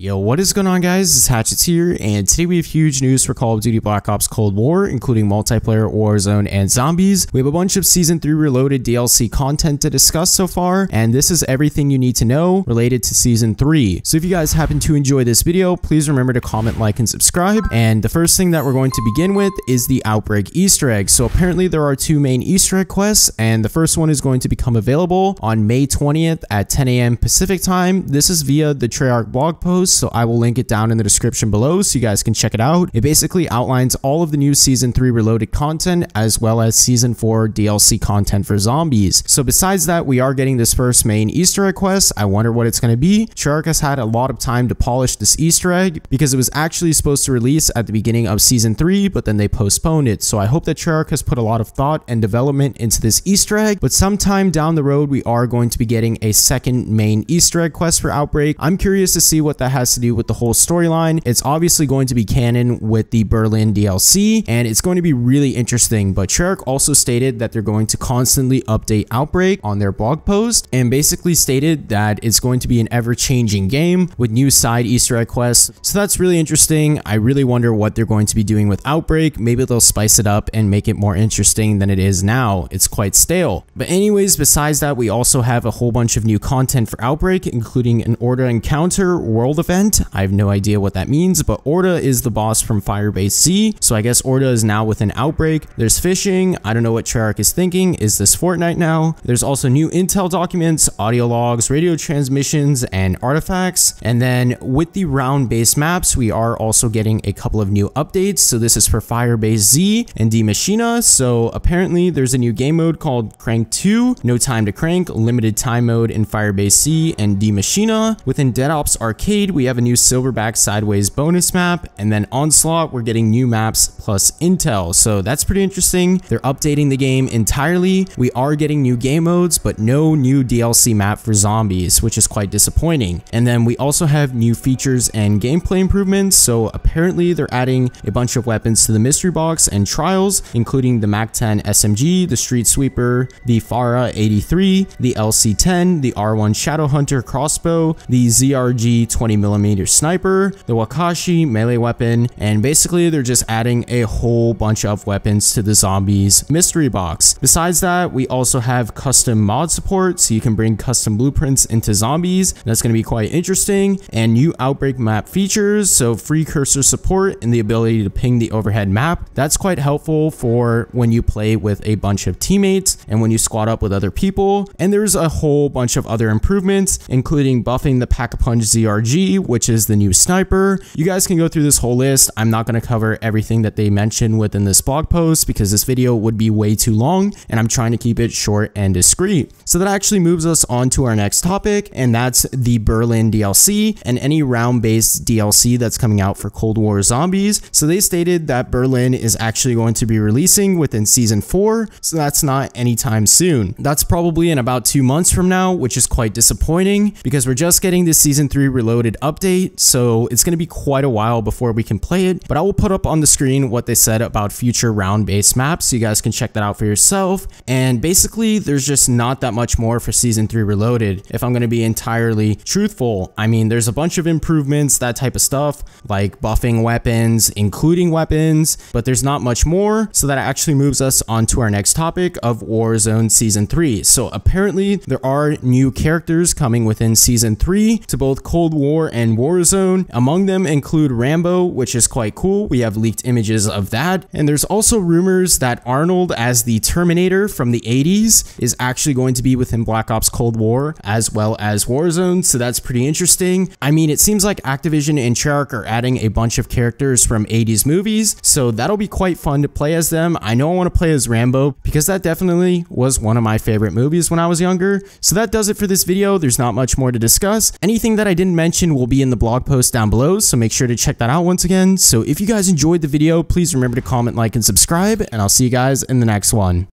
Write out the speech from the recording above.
Yo, what is going on, guys? It's Hatchets here, and today we have huge news for Call of Duty Black Ops Cold War, including multiplayer, Warzone, and zombies. We have a bunch of Season 3 Reloaded DLC content to discuss so far, and this is everything you need to know related to Season 3. So if you guys happen to enjoy this video, please remember to comment, like, and subscribe. And the first thing that we're going to begin with is the Outbreak Easter egg. So apparently there are two main Easter egg quests, and the first one is going to become available on May 20th at 10 a.m. Pacific time. This is via the Treyarch Blog post, so I will link it down in the description below so you guys can check it out. It basically outlines all of the new Season 3 Reloaded content as well as Season 4 DLC content for zombies. So besides that, we are getting this first main Easter egg quest. I wonder what it's going to be. Treyarch has had a lot of time to polish this Easter egg because it was actually supposed to release at the beginning of Season 3, but then they postponed it. So I hope that Treyarch has put a lot of thought and development into this Easter egg, but sometime down the road, we are going to be getting a second main Easter egg quest for Outbreak. I'm curious to see what that has to do with the whole storyline. It's obviously going to be canon with the Berlin DLC, and it's going to be really interesting, but Treyarch also stated that they're going to constantly update Outbreak on their blog post, and basically stated that it's going to be an ever-changing game with new side Easter egg quests. So that's really interesting. I really wonder what they're going to be doing with Outbreak. Maybe they'll spice it up and make it more interesting than it is now. It's quite stale. But anyways, besides that, we also have a whole bunch of new content for Outbreak, including an Orda encounter world event. I have no idea what that means, but Orda is the boss from Firebase Z, so I guess Orda is now within Outbreak. There's fishing. I don't know what Treyarch is thinking. Is this Fortnite now? There's also new intel documents, audio logs, radio transmissions, and artifacts. And then with the round-based maps, we are also getting a couple of new updates. So this is for Firebase Z and D Machina. So apparently there's a new game mode called Crank 2, No Time to Crank, limited time mode in Firebase Z and D Machina. Within Dead Ops Arcade, we have a new Silverback Sideways bonus map, and then Onslaught, we're getting new maps plus intel. So that's pretty interesting. They're updating the game entirely. We are getting new game modes, but no new DLC map for zombies, which is quite disappointing. And then we also have new features and gameplay improvements. So apparently they're adding a bunch of weapons to the mystery box and trials, including the MAC-10 SMG, the Street Sweeper, the FARA 83, the LC-10, the R1 Shadowhunter crossbow, the ZRG 20mm sniper, the Wakashi melee weapon, and basically they're just adding a whole bunch of weapons to the zombies mystery box. Besides that, we also have custom mod support, so you can bring custom blueprints into zombies. That's going to be quite interesting. And new Outbreak map features, so free cursor support and the ability to ping the overhead map. That's quite helpful for when you play with a bunch of teammates and when you squad up with other people. And there's a whole bunch of other improvements, including buffing the Pack-a-Punch ZRG, which is the new sniper. You guys can go through this whole list. I'm not going to cover everything that they mentioned within this blog post because this video would be way too long, and I'm trying to keep it short and discreet. So that actually moves us on to our next topic, and that's the Berlin DLC and any round-based DLC that's coming out for Cold War Zombies. So they stated that Berlin is actually going to be releasing within Season 4, so that's not anytime soon. That's probably in about 2 months from now, which is quite disappointing because we're just getting this Season 3 Reloaded update, so it's going to be quite a while before we can play it. But I will put up on the screen what they said about future round-based maps so you guys can check that out for yourself. And basically, there's just not that much more for Season 3 Reloaded, if I'm going to be entirely truthful. I mean, there's a bunch of improvements, that type of stuff, like buffing weapons, including weapons, but there's not much more. So that actually moves us on to our next topic of Warzone Season 3. So apparently, there are new characters coming within Season 3 to both Cold War and Warzone. Among them include Rambo, which is quite cool. We have leaked images of that. And there's also rumors that Arnold as the Terminator from the 80s is actually going to be within Black Ops Cold War as well as Warzone. So that's pretty interesting. I mean, it seems like Activision and Treyarch are adding a bunch of characters from 80s movies. So that'll be quite fun to play as them. I know I want to play as Rambo because that definitely was one of my favorite movies when I was younger. So that does it for this video. There's not much more to discuss. Anything that I didn't mention will be in the blog post down below, so make sure to check that out once again. So if you guys enjoyed the video, please remember to comment, like, and subscribe, and I'll see you guys in the next one.